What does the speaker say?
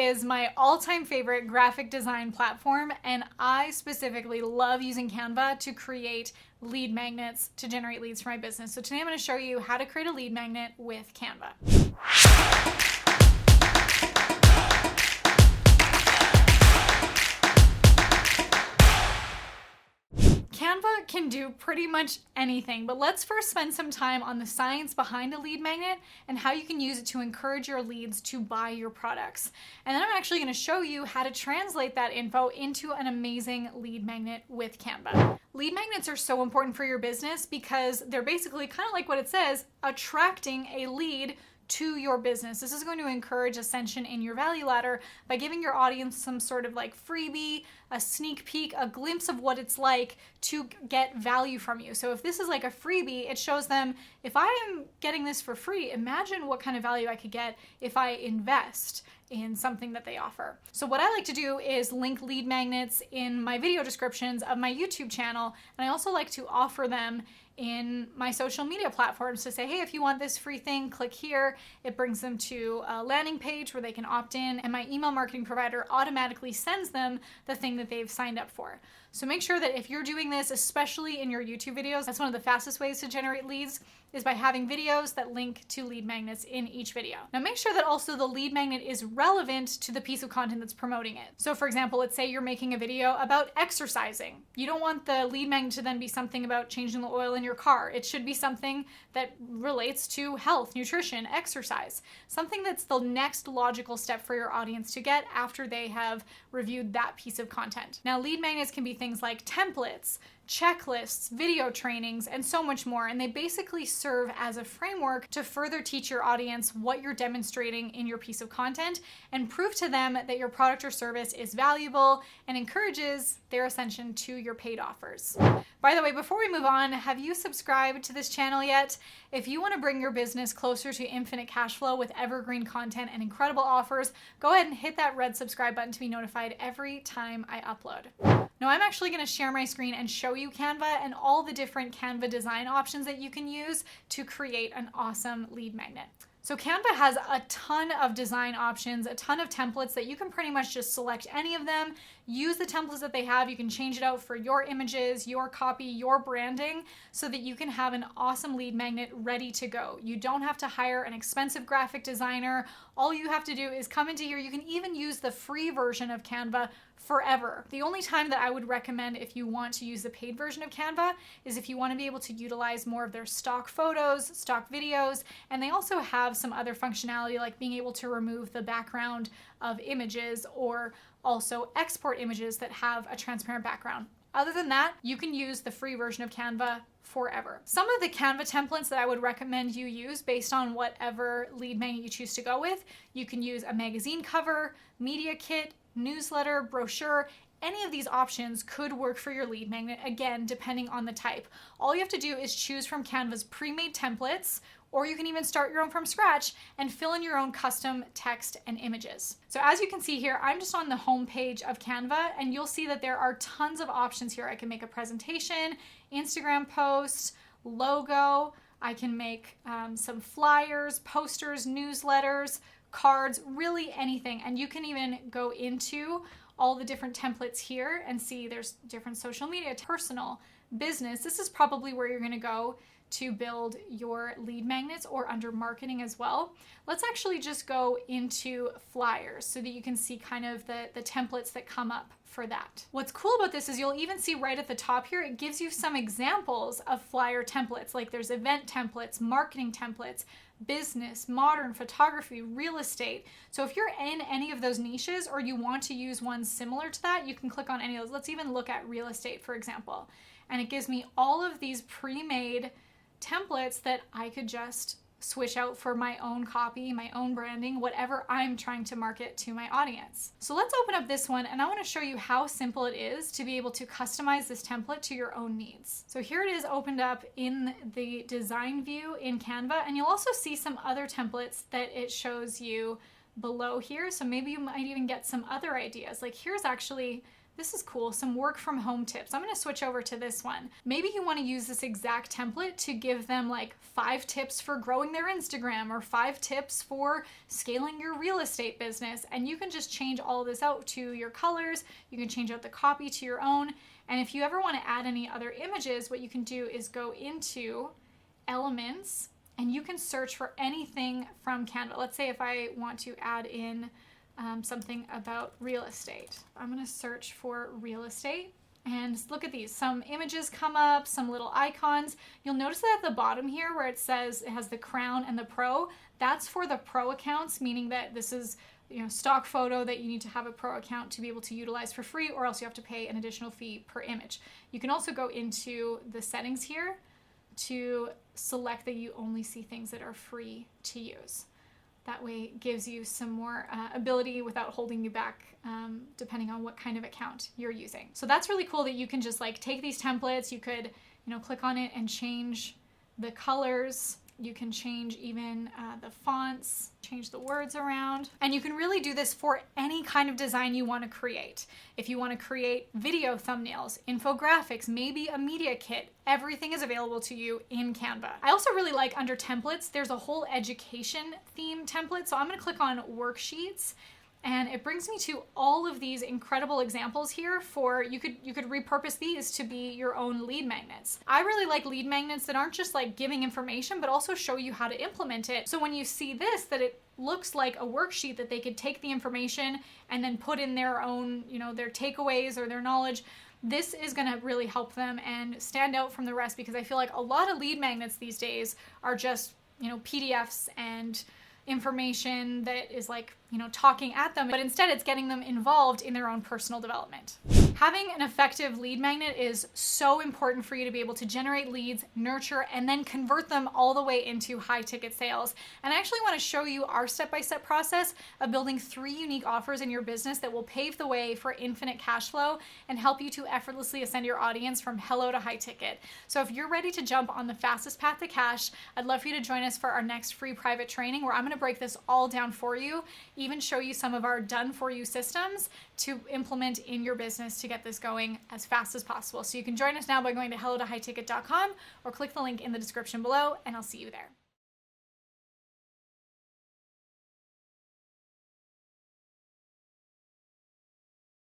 is my all-time favorite graphic design platform, and I specifically love using Canva to create lead magnets to generate leads for my business. So today I'm going to show you how to create a lead magnet with Canva. Canva can do pretty much anything, but let's first spend some time on the science behind a lead magnet and how you can use it to encourage your leads to buy your products. And then I'm actually going to show you how to translate that info into an amazing lead magnet with Canva. Lead magnets are so important for your business because they're basically kind of like what it says, attracting a lead to your business. This is going to encourage ascension in your value ladder by giving your audience some sort of like freebie, a sneak peek, a glimpse of what it's like to get value from you. So if this is like a freebie, it shows them, if I am getting this for free, imagine what kind of value I could get if I invest in something that they offer. So what I like to do is link lead magnets in my video descriptions of my YouTube channel, and I also like to offer them in my social media platforms to say, hey, if you want this free thing, click here. It brings them to a landing page where they can opt in, and my email marketing provider automatically sends them the thing that they've signed up for. So make sure that if you're doing this, especially in your YouTube videos, that's one of the fastest ways to generate leads is by having videos that link to lead magnets in each video. Now make sure that also the lead magnet is relevant to the piece of content that's promoting it. So for example, let's say you're making a video about exercising. You don't want the lead magnet to then be something about changing the oil in your car. It should be something that relates to health, nutrition, exercise, something that's the next logical step for your audience to get after they have reviewed that piece of content. Now lead magnets can be things like templates, checklists, video trainings, and so much more. And they basically serve as a framework to further teach your audience what you're demonstrating in your piece of content and prove to them that your product or service is valuable and encourages their ascension to your paid offers. By the way, before we move on, have you subscribed to this channel yet? If you want to bring your business closer to infinite cash flow with evergreen content and incredible offers, go ahead and hit that red subscribe button to be notified every time I upload. Now I'm actually going to share my screen and show you Canva and all the different Canva design options that you can use to create an awesome lead magnet. So Canva has a ton of design options, a ton of templates that you can pretty much just select any of them, use the templates that they have. You can change it out for your images, your copy, your branding, so that you can have an awesome lead magnet ready to go. You don't have to hire an expensive graphic designer. All you have to do is come into here. You can even use the free version of Canva forever. The only time that I would recommend if you want to use the paid version of Canva is if you want to be able to utilize more of their stock photos, stock videos, and they also have some other functionality like being able to remove the background of images or also export images that have a transparent background. Other than that, you can use the free version of Canva forever. Some of the Canva templates that I would recommend you use based on whatever lead magnet you choose to go with, you can use a magazine cover, media kit, newsletter, brochure. Any of these options could work for your lead magnet, again, depending on the type. All you have to do is choose from Canva's pre-made templates, or you can even start your own from scratch and fill in your own custom text and images. So as you can see here, I'm just on the home page of Canva, and you'll see that there are tons of options here. I can make a presentation, Instagram post, logo. I can make some flyers, posters, newsletters, cards, really anything. And you can even go into all the different templates here and see there's different social media, personal, business. This is probably where you're going to go to build your lead magnets, or under marketing as well. Let's actually just go into flyers so that you can see kind of the templates that come up for that. What's cool about this is you'll even see right at the top here, it gives you some examples of flyer templates. Like there's event templates, marketing templates, business, modern, photography, real estate. So if you're in any of those niches or you want to use one similar to that, you can click on any of those. Let's even look at real estate, for example. And it gives me all of these pre-made templates that I could just switch out for my own copy, my own branding, whatever I'm trying to market to my audience. So let's open up this one, and I want to show you how simple it is to be able to customize this template to your own needs. So here it is opened up in the design view in Canva, and you'll also see some other templates that it shows you below here. So maybe you might even get some other ideas. Like here's actually this is cool, some work from home tips. I'm gonna switch over to this one. Maybe you wanna use this exact template to give them like 5 tips for growing their Instagram or 5 tips for scaling your real estate business. And you can just change all of this out to your colors. You can change out the copy to your own. And if you ever wanna add any other images, what you can do is go into Elements and you can search for anything from Canva. Let's say if I want to add in something about real estate. I'm gonna search for real estate and look at these. Some images come up, some little icons. You'll notice that at the bottom here where it says it has the crown and the pro, that's for the pro accounts, meaning that this is stock photo that you need to have a pro account to be able to utilize for free, or else you have to pay an additional fee per image. You can also go into the settings here to select that you only see things that are free to use. That way it gives you some more ability without holding you back, depending on what kind of account you're using. So that's really cool that you can just like take these templates, you could click on it and change the colors. You can change even the fonts, change the words around. And you can really do this for any kind of design you want to create. If you want to create video thumbnails, infographics, maybe a media kit, everything is available to you in Canva. I also really like under templates, there's a whole education theme template. So I'm going to click on worksheets. And it brings me to all of these incredible examples here for, you could repurpose these to be your own lead magnets. I really like lead magnets that aren't just like giving information, but also show you how to implement it. So when you see this, that it looks like a worksheet that they could take the information and then put in their own, their takeaways or their knowledge. This is gonna really help them and stand out from the rest, because I feel like a lot of lead magnets these days are just, PDFs and information that is like, talking at them, but instead it's getting them involved in their own personal development. Having an effective lead magnet is so important for you to be able to generate leads, nurture, and then convert them all the way into high ticket sales. And I actually want to show you our step-by-step process of building 3 unique offers in your business that will pave the way for infinite cash flow and help you to effortlessly ascend your audience from hello to high ticket. So if you're ready to jump on the fastest path to cash, I'd love for you to join us for our next free private training where I'm going to break this all down for you, even show you some of our done for you systems to implement in your business to get this going as fast as possible. So you can join us now by going to hellotohighticket.com or click the link in the description below, and I'll see you there.